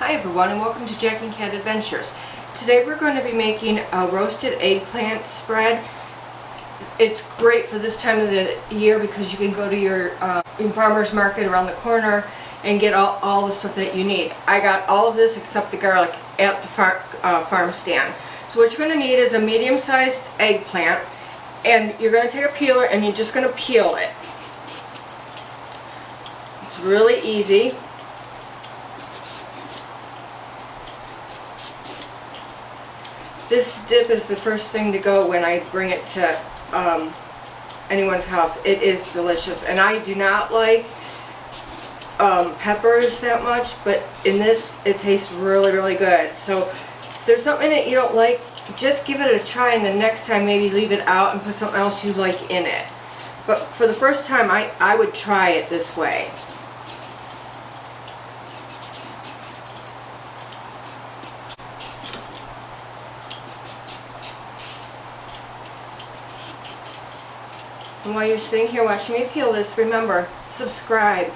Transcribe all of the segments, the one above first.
Hi everyone, and welcome to Jack and Cat Adventures. Today we're going to be making a roasted eggplant spread. It's great for this time of the year because you can go to your farmer's market around the corner and get all the stuff that you need. I got all of this except the garlic at the farm stand. So what you're going to need is a medium-sized eggplant, and you're going to take a peeler and you're just going to peel it. It's really easy. This dip is the first thing to go when I bring it to anyone's house. It is delicious, and I do not like peppers that much, but in this it tastes really good. So if there's something that you don't like, just give it a try, and the next time maybe leave it out and put something else you like in it. But for the first time I would try it this way. And while you're sitting here watching me peel this, remember, subscribe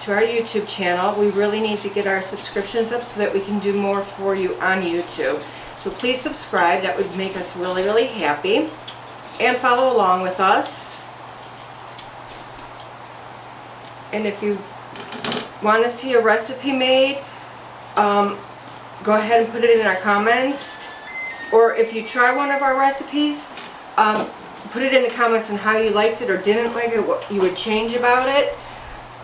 to our YouTube channel. We really need to get our subscriptions up so that we can do more for you on YouTube. So please subscribe. That would make us really happy. And follow along with us. And if you want to see a recipe made, go ahead and put it in our comments. Or if you try one of our recipes, put it in the comments on how you liked it or didn't like it, what you would change about it.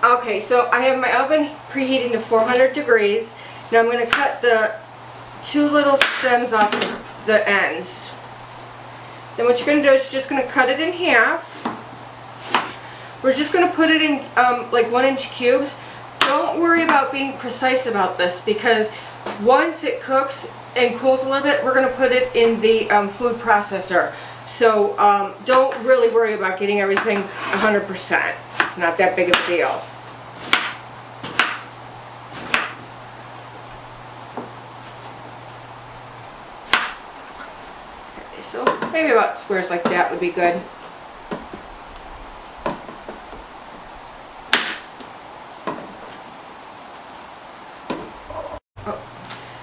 Okay, so I have my oven preheating to 400 degrees. Now I'm going to cut the two little stems off the ends. Then what you're going to do is you're just going to cut it in half. We're just going to put it in like 1-inch cubes. Don't worry about being precise about this, because once it cooks and cools a little bit, we're going to put it in the food processor. So don't really worry about getting everything 100%. It's not that big of a deal. Okay, so maybe about squares like that would be good.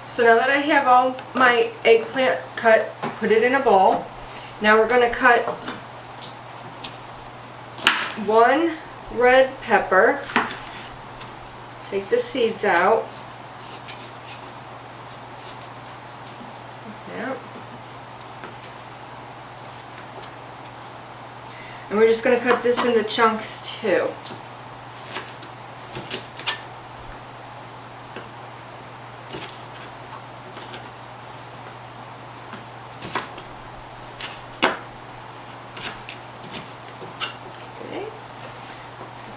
So now that I have all my eggplant cut, put it in a bowl. Now we're going to cut 1 red pepper, take the seeds out. Yeah. And we're just going to cut this into chunks too.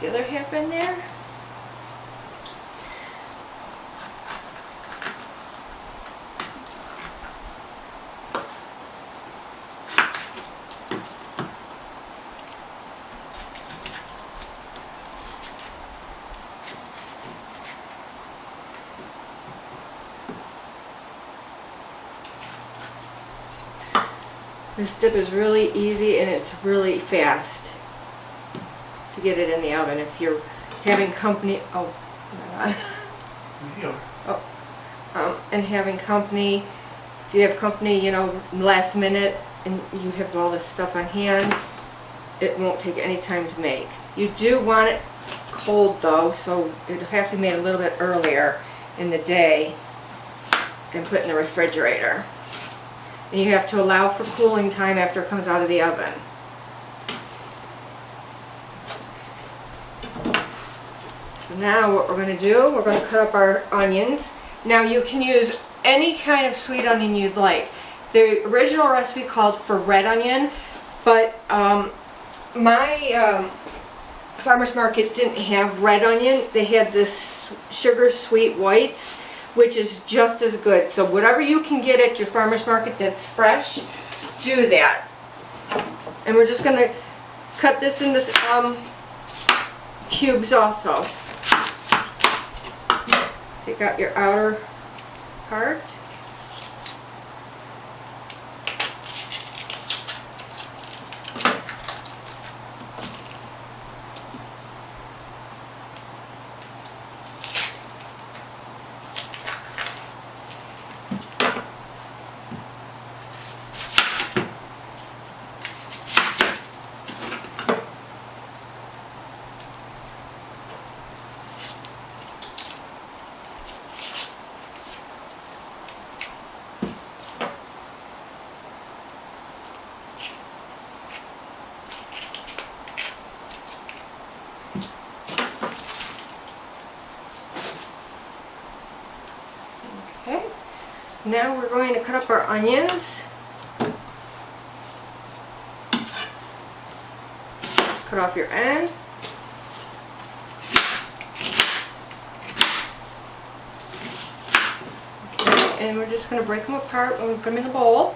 The other half in there. This dip is really easy and it's really fast to get it in the oven. If you're having company, and having company, if you have company, you know, last minute, and you have all this stuff on hand, it won't take any time to make. You do want it cold though, so it'll have to be made a little bit earlier in the day and put in the refrigerator. And you have to allow for cooling time after it comes out of the oven. So now what we're going to do, we're going to cut up our onions. Now you can use any kind of sweet onion you'd like. The original recipe called for red onion, but my farmer's market didn't have red onion. They had this sugar sweet whites, which is just as good. So whatever you can get at your farmer's market that's fresh, do that. And we're just going to cut this into cubes also. Take out your outer part. Okay, now we're going to cut up our onions. Just cut off your end. Okay, and we're just going to break them apart when we put them in the bowl.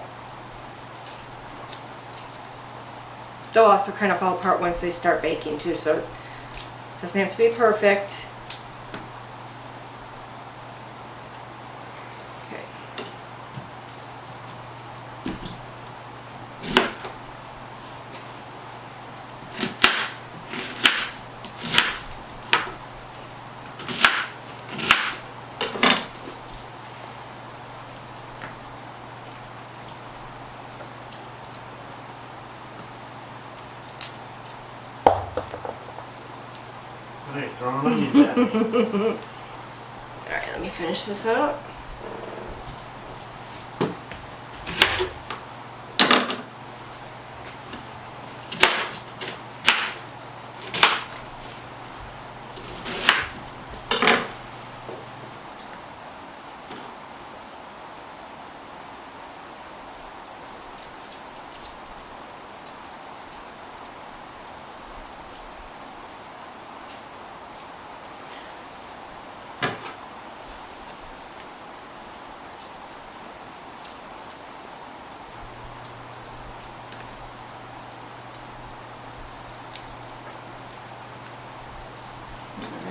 They'll also kind of fall apart once they start baking too, so it doesn't have to be perfect. Okay. Hey, throwing onions at me. Alright, let me finish this up.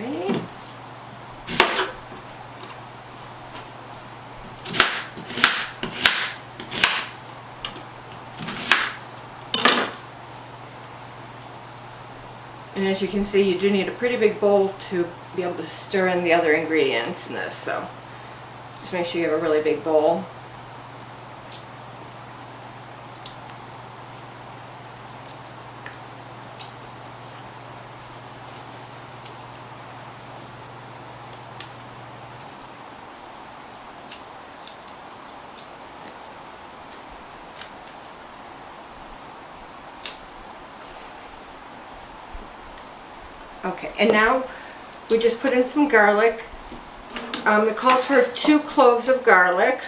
Alright. And as you can see, you do need a pretty big bowl to be able to stir in the other ingredients in this, so just make sure you have a really big bowl. Okay, and now we just put in some garlic. It calls for 2 cloves of garlic.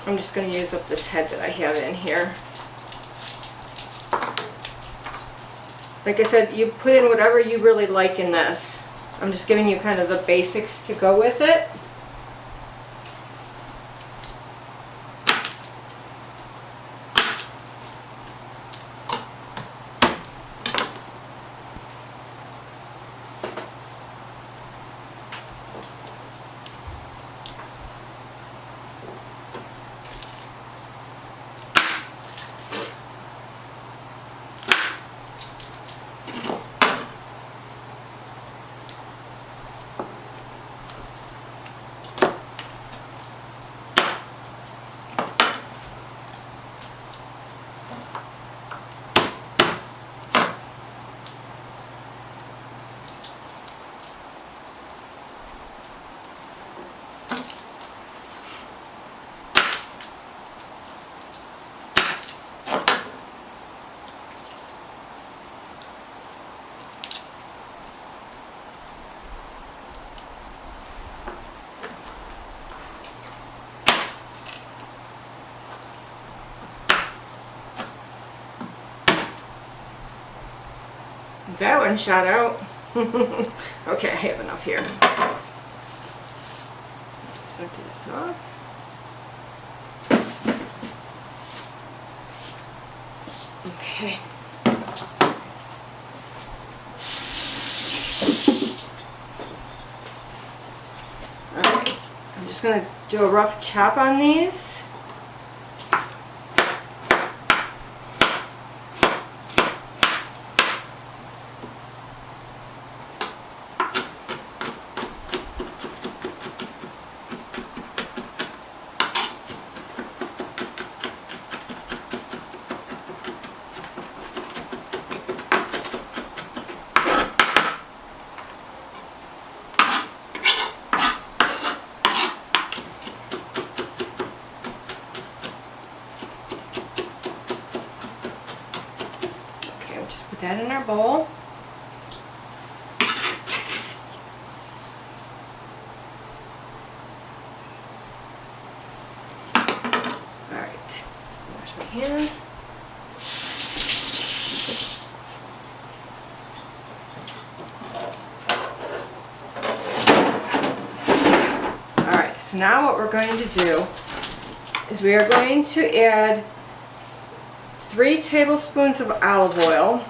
I'm just going to use up this head that I have in here. Like I said, you put in whatever you really like in this. I'm just giving you kind of the basics to go with it. That one shot out. Okay, I have enough here. Just empty this off. Okay. Alright, I'm just going to do a rough chop on these. Put that in our bowl. so now what we're going to do is we are going to add 3 tablespoons of olive oil.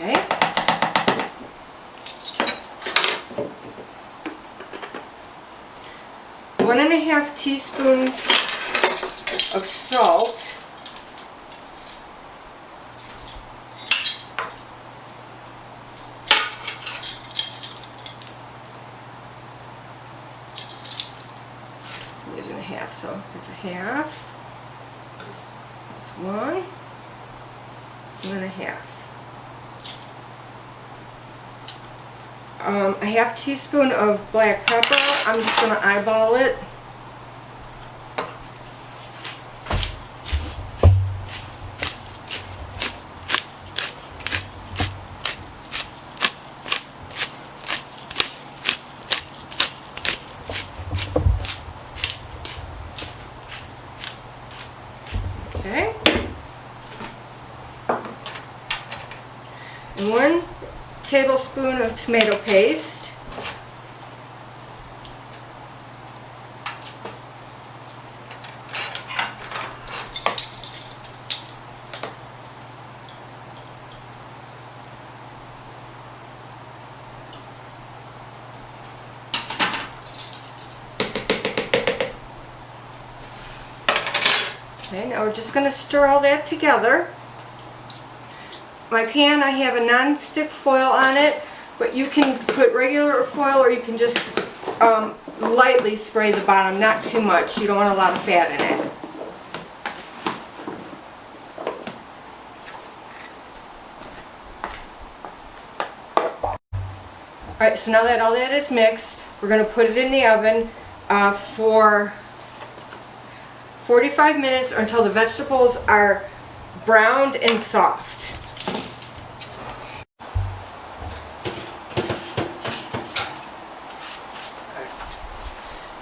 Okay. 1½ teaspoons of salt. I'm using a half, so that's a half. That's 1 1/2. A ½ teaspoon of black pepper. I'm just going to eyeball it. Okay. And 1 tablespoon of tomato paste. Okay, now we're just going to stir all that together. My pan, I have a non-stick foil on it, but you can put regular foil or you can just lightly spray the bottom, not too much. You don't want a lot of fat in it. Alright, so now that all that is mixed, we're going to put it in the oven for 45 minutes or until the vegetables are browned and soft.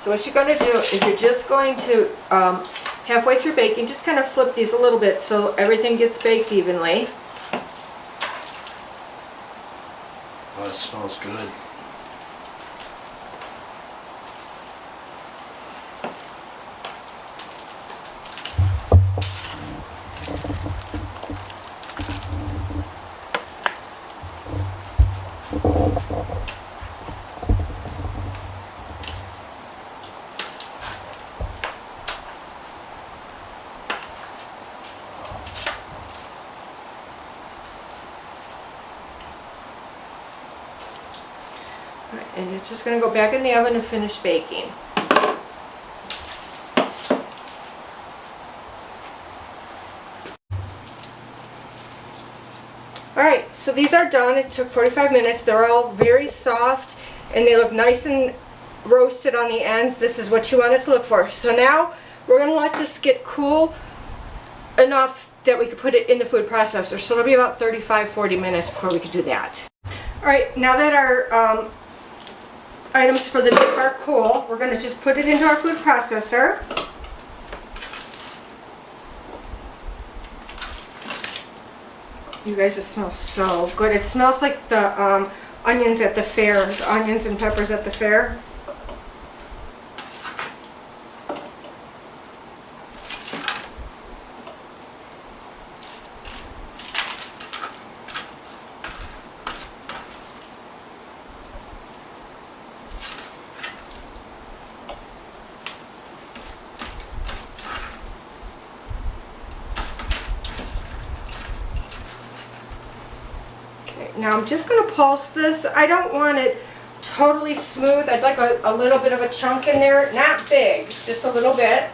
So what you're going to do is you're just going to, halfway through baking, just kind of flip these a little bit so everything gets baked evenly. Oh, it smells good. And it's just going to go back in the oven and finish baking. Alright, so these are done. It took 45 minutes. They're all very soft and they look nice and roasted on the ends. This is what you want it to look for. So now we're going to let this get cool enough that we could put it in the food processor. So it'll be about 35-40 minutes before we could do that. Alright, now that our items for the dip are cool, we're going to just put it into our food processor. You guys, it smells so good. It smells like the onions at the fair, the onions and peppers at the fair. Now I'm just going to pulse this. I don't want it totally smooth. I'd like a little bit of a chunk in there. Not big, just a little bit.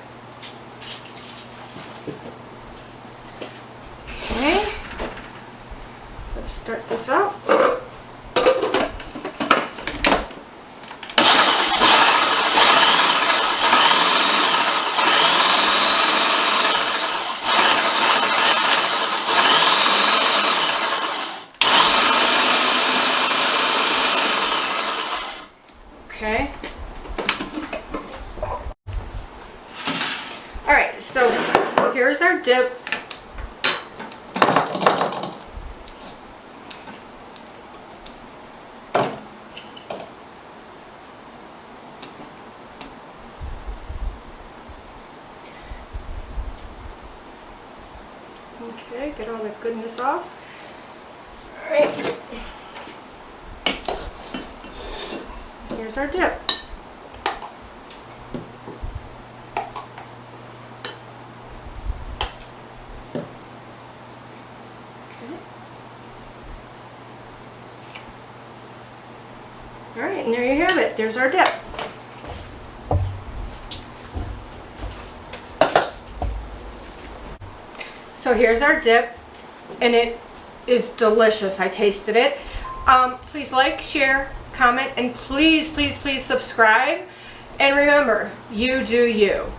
Okay. Let's start this up. here's our dip. Okay, get all the goodness off. All right. Here's our dip. All right, and there you have it. There's our dip. So here's our dip, and it is delicious. I tasted it. Please like, share, comment, and please, please, please subscribe. And remember, you do you.